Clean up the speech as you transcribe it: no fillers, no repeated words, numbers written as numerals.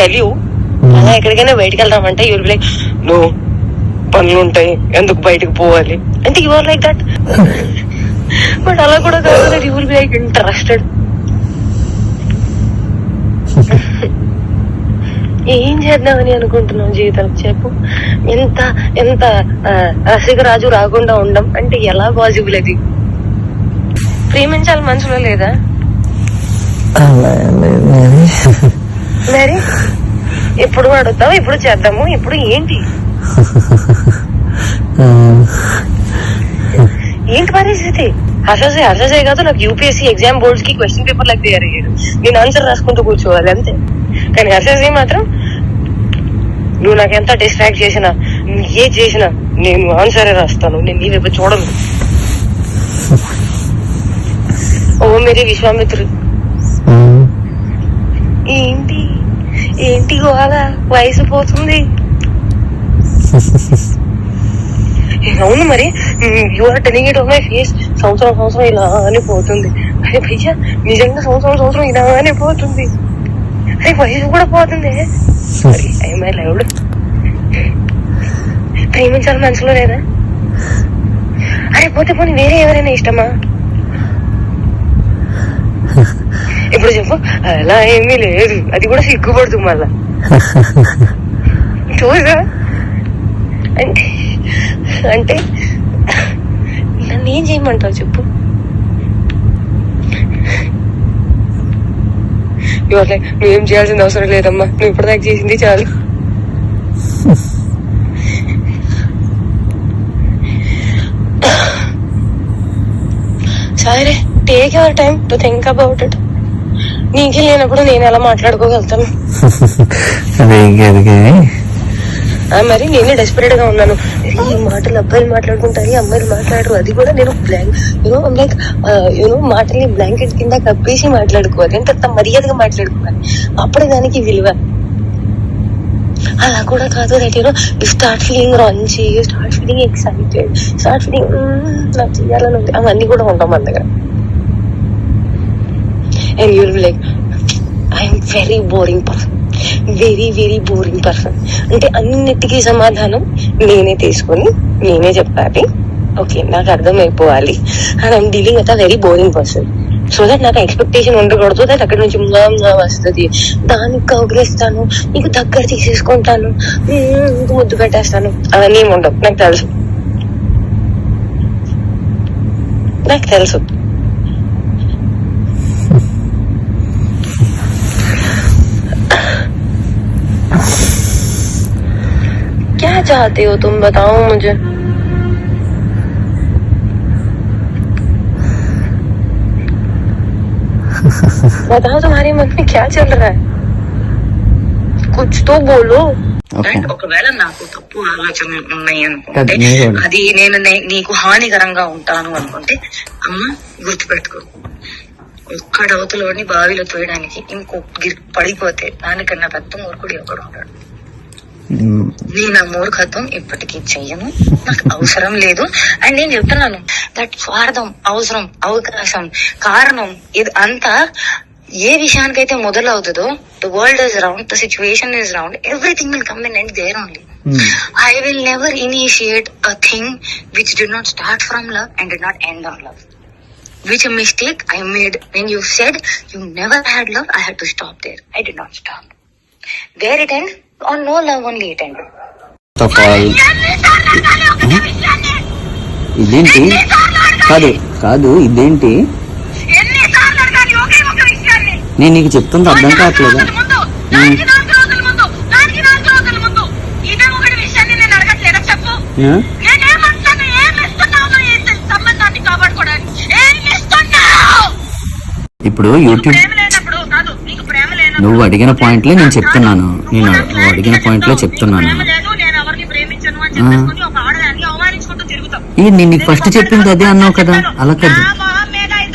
Tell you, అలా ఎక్కడికైనా బయటకు వెళ్దామంటే యూర్ లైక్ నో పనులు ఉంటాయి ఎందుకు బయటకు పోవాలి అంటే you are like that. But అలా కూడా కాదు, you will be like interested. ఏం చేద్దామని అనుకుంటున్నావు జీవితం చెప్పు. ఎంత ఎంత రసికరాజు రాకుండా ఉండం అంటే ఎలా పాసిబుల్? అది ప్రేమించాలి మనసులో లేదా మరి? ఎప్పుడు అడుగుతావు, ఎప్పుడు చేద్దాము, ఇప్పుడు ఏంటి ఏంటి పరిస్థితి? హర్షసే కాదు, నాకు యూపీఎస్సీ ఎగ్జామ్ బోర్డ్స్ కి క్వశ్చన్ పేపర్ లాగా తయారయ్యాడు. నేను ఆన్సర్ రాసుకుంటూ కూర్చోవాలి అంతే. కానీ హర్షసే మాత్రం నువ్వు నాకు ఎంత డిస్ట్రాక్ట్ చేసినా, ఏ చేసినా నేను ఆన్సరే రాస్తాను, నేను నీ వైపు చూడను. ఓ మేరీ విశ్వామిత్రు. ఏంటి ఏంటి గోళ, వయసు పోతుంది. అవును మరి, you are telling it on my face. సంవత్సరం ఇలా అని పోతుంది. అరే భయ్యా నిజంగా సంవత్సరం ఇలానే పోతుంది. అరే వయసు కూడా పోతుంది. I loved. ప్రేమించాలి మనసులో లేదా? అరే పోతే పోనీ వేరే ఎవరైనా ఇష్టమా? ఇప్పుడు చెప్పు. అలా ఏమీ లేదు, అది కూడా సిగ్గుపడుతుంది మళ్ళా. చూసా అంటే అంటే నన్ను ఏం చేయమంటావు చెప్పు. ఇవాళ నువ్వేం చేయాల్సిన అవసరం లేదమ్మా, నువ్వు ఇప్పటిదాకా చేసింది చాలు. సరే, take your time to think about it. నీకే లేనప్పుడు నేను ఎలా మాట్లాడుకోగలుగుతాను? మరి నేనే డెస్పరేట్ గా ఉన్నాను. ఈ మాటలు అబ్బాయిలు మాట్లాడుకుంటారు, అమ్మాయిలు మాట్లాడరు. అది కూడా నేను లైక్ మాటల్ని బ్లాంకెట్ కింద కప్పేసి మాట్లాడుకోవాలి, ఎంత మర్యాదగా మాట్లాడుకోవాలి, అప్పుడే దానికి విలువ. అలా కూడా కాదు that you start feeling raunchy, you start feeling excited, start feeling నాకు చేయాలని ఉంది. అవన్నీ కూడా ఉంటాం మన దగ్గర. And you will like I'm very boring person, very very boring person. అంటే అన్నిటికీ సమాధానం నేనే తీసుకొని నేనే చెప్పాలి. ఓకే, నాకు అర్థమైపోవాలి. And I'm dealing with a very boring person. So that నాకు ఎక్స్పెక్టేషన్ ఉండకూడదు దట్ అక్కడ నుంచి వస్తుంది, దానికి కౌగిలిస్తాను, నీకు దగ్గర తీసేసుకుంటాను, నీకు ముద్దు పెట్టేస్తాను, అవన్నీ ఏమి ఉండవు. నాకు తెలుసు. क्या चाहते हो तुम, बताओ मुझे. बताओ तुम्हारे मन में क्या चल रहा है, कुछ तो बोलो. ఒకవేళ నాకు తప్పు ఆలోచనలు ఉన్నాయి అనుకుంటే, అది నేను నీకు హానికరంగా ఉంటాను అనుకుంటే, అమ్మ గుర్తుపెట్టుకో, ఒక్కడవతలోని బావిలో తోయడానికి ఇంకొక పడిపోతే దానికన్నా పెద్ద మూర్ఖుడు ఒకడు ఉంటాడు. నేను ఆ మూర్ఖత్వం ఇప్పటికీ చెయ్యను, నాకు అవసరం లేదు. అండ్ నేను చెప్తున్నాను దట్ స్వార్థం, అవసరం, అవకాశం, కారణం ఇది అంతా ఏ విషయానికైతే మొదలవుతుందో, the world is round, the situation is round, everything will come and end there only. I will never initiate a thing which did not start from love and did not end on love. Which a mistake I made when you said you never had love, I had to stop there. I did not stop. Where it end? On no love only it ended. ఇదేంటి? కాదు ఇదేంటి? నేను నీకు చెప్తుంది అర్థం కావట్లేదా? ఇప్పుడు YouTube నువ్వు అడిగిన పాయింట్లే నేను చెప్తున్నాను, నువ్వు అడిగిన పాయింట్లే చెప్తున్నాను. నేను నీకు ఫస్ట్ చెప్పింది అదే అన్నావు కదా, అలా కాదు.